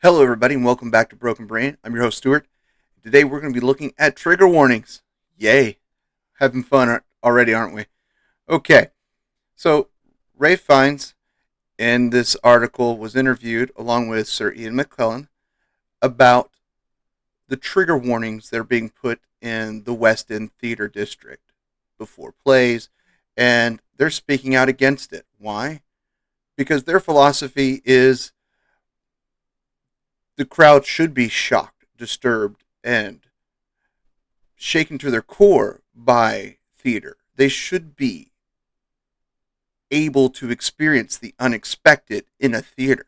Hello, everybody, and welcome back to Broken Brain. I'm your host, Stuart. Today, we're going to be looking at trigger warnings. Yay. Having fun already, aren't we? Okay, so Ray Fiennes in this article was interviewed along with Sir Ian McKellen about the trigger warnings that are being put in the West End Theater District before plays, and they're speaking out against it. Why? Because their philosophy is the crowd should be shocked, disturbed, and shaken to their core by theater. They should be able to experience the unexpected in a theater.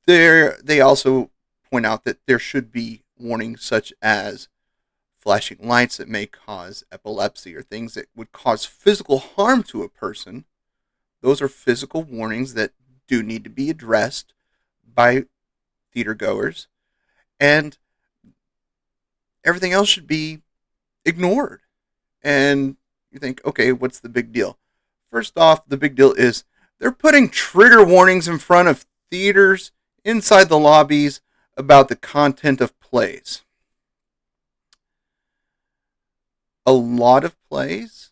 They also point out that there should be warnings such as flashing lights that may cause epilepsy or things that would cause physical harm to a person. Those are physical warnings that do need to be addressed by theater goers, and everything else should be ignored. And you think, okay, what's the big deal? First off, the big deal is they're putting trigger warnings in front of theaters inside the lobbies about the content of plays. A lot of plays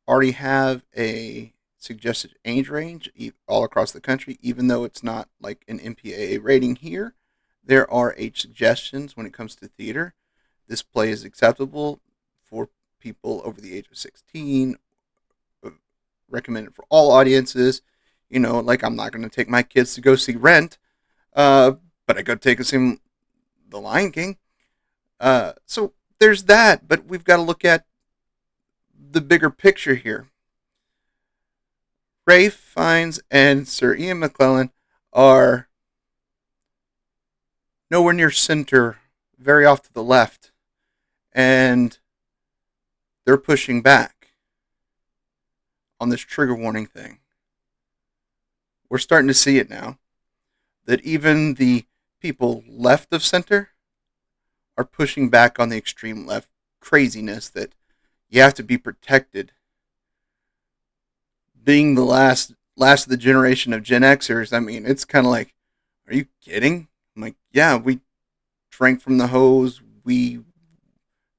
already have a suggested age range all across the country, even though it's not like an MPAA rating here. There are age suggestions when it comes to theater. This play is acceptable for people over the age of 16, recommended for all audiences. You know, like I'm not going to take my kids to go see Rent, but I go take them see The Lion King. So there's that, but we've got to look at the bigger picture here. Ray Fiennes and Sir Ian McKellen are nowhere near center, very off to the left, and they're pushing back on this trigger warning thing. We're starting to see it now, that even the people left of center are pushing back on the extreme left craziness that you have to be protected. Being the last of the generation of Gen Xers, I mean, it's kind of like, are you kidding? I'm like, yeah, we drank from the hose. We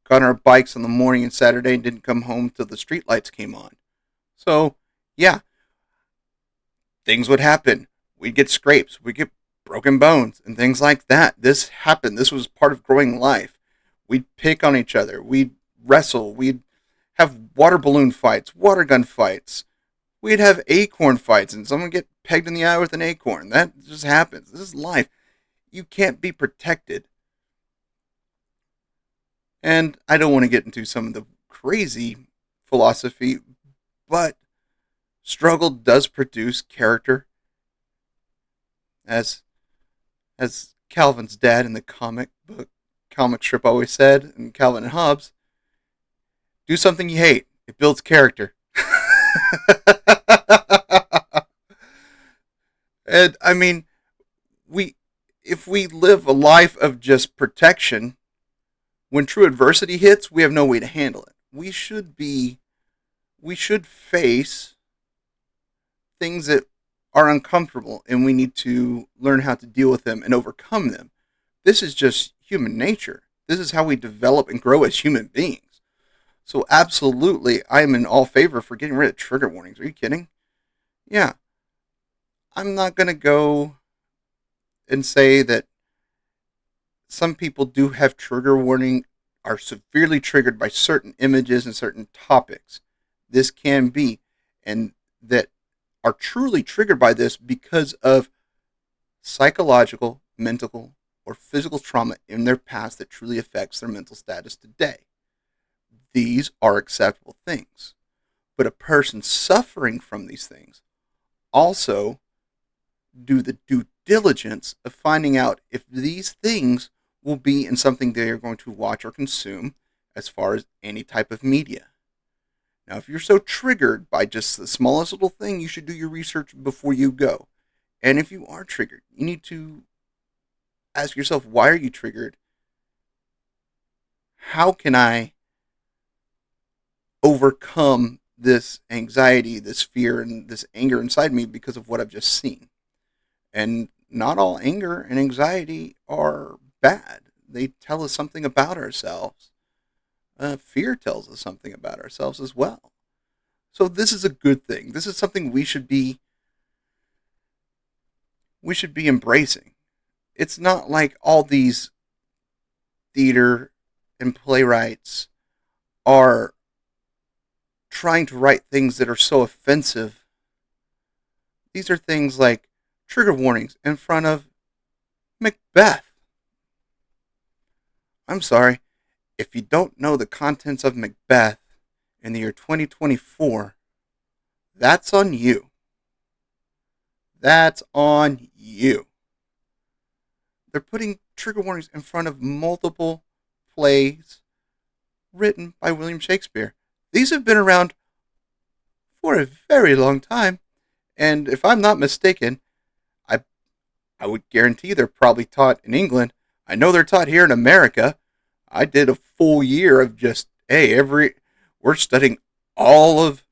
got on our bikes on the morning and Saturday and didn't come home till the street lights came on. So, yeah, things would happen. We'd get scrapes. We'd get broken bones and things like that. This happened. This was part of growing life. We'd pick on each other. We'd wrestle. We'd have water balloon fights, water gun fights. We'd have acorn fights, and someone get pegged in the eye with an acorn. That just happens. This is life. You can't be protected. And I don't want to get into some of the crazy philosophy, but struggle does produce character. As Calvin's dad in the comic strip always said, and Calvin and Hobbes, do something you hate. It builds character. And I mean, if we live a life of just protection, when true adversity hits, we have no way to handle it. We should face things that are uncomfortable, and we need to learn how to deal with them and overcome them. This is just human nature. This is how we develop and grow as human beings. So absolutely, I am in all favor for getting rid of trigger warnings. Are you kidding? Yeah. I'm not going to go and say that some people do have trigger warning, are severely triggered by certain images and certain topics. This can be, and that are truly triggered by this because of psychological, mental, or physical trauma in their past that truly affects their mental status today. These are acceptable things. But a person suffering from these things also do the due diligence of finding out if these things will be in something they are going to watch or consume as far as any type of media. Now, if you're so triggered by just the smallest little thing, you should do your research before you go. And if you are triggered, you need to ask yourself, why are you triggered? How can I overcome this anxiety, this fear, and this anger inside me because of what I've just seen? And not all anger and anxiety are bad. They tell us something about ourselves. Fear tells us something about ourselves as well. So this is a good thing. This is something we should be embracing. It's not like all these theater and playwrights are trying to write things that are so offensive. These are things like trigger warnings in front of Macbeth. I'm sorry, if you don't know the contents of Macbeth in the year 2024, that's on you. That's on you. They're putting trigger warnings in front of multiple plays written by William Shakespeare. These have been around for a very long time, and if I'm not mistaken, I I would guarantee they're probably taught in England. I know they're taught here in America. I did a full year of just we're studying all of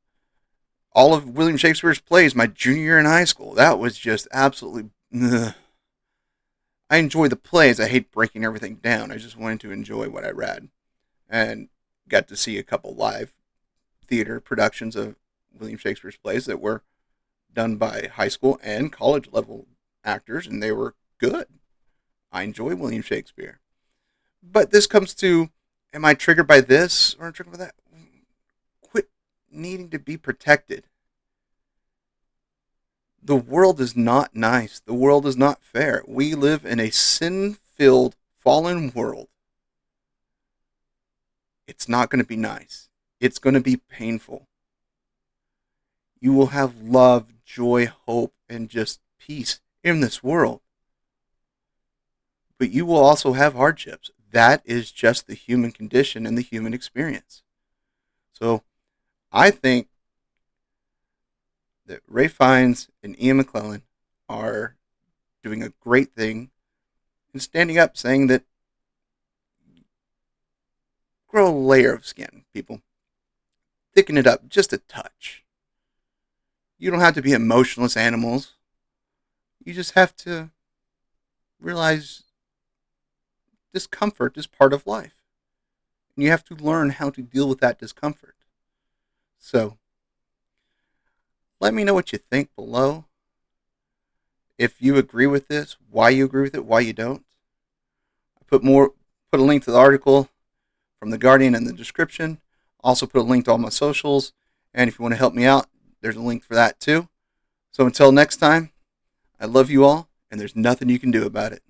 William Shakespeare's plays my junior year in high school. That was just absolutely. Ugh. I enjoy the plays. I hate breaking everything down. I just wanted to enjoy what I read, and got to see a couple live theater productions of William Shakespeare's plays that were done by high school and college level actors, and they were good. I enjoy William Shakespeare. But this comes to, am I triggered by this or triggered by that? Quit needing to be protected. The world is not nice. The world is not fair. We live in a sin-filled, fallen world. It's not going to be nice. It's going to be painful. You will have love, joy, hope, and just peace in this world. But you will also have hardships. That is just the human condition and the human experience. So I think that Ray Fiennes and Ian McKellen are doing a great thing in standing up saying that grow a layer of skin, people. Thicken it up just a touch. You don't have to be emotionless animals. You just have to realize discomfort is part of life. And you have to learn how to deal with that discomfort. So, let me know what you think below. If you agree with this, why you agree with it, why you don't. I put a link to the article from The Guardian in the description. Also put a link to all my socials. And if you want to help me out, there's a link for that too. So until next time, I love you all, and there's nothing you can do about it.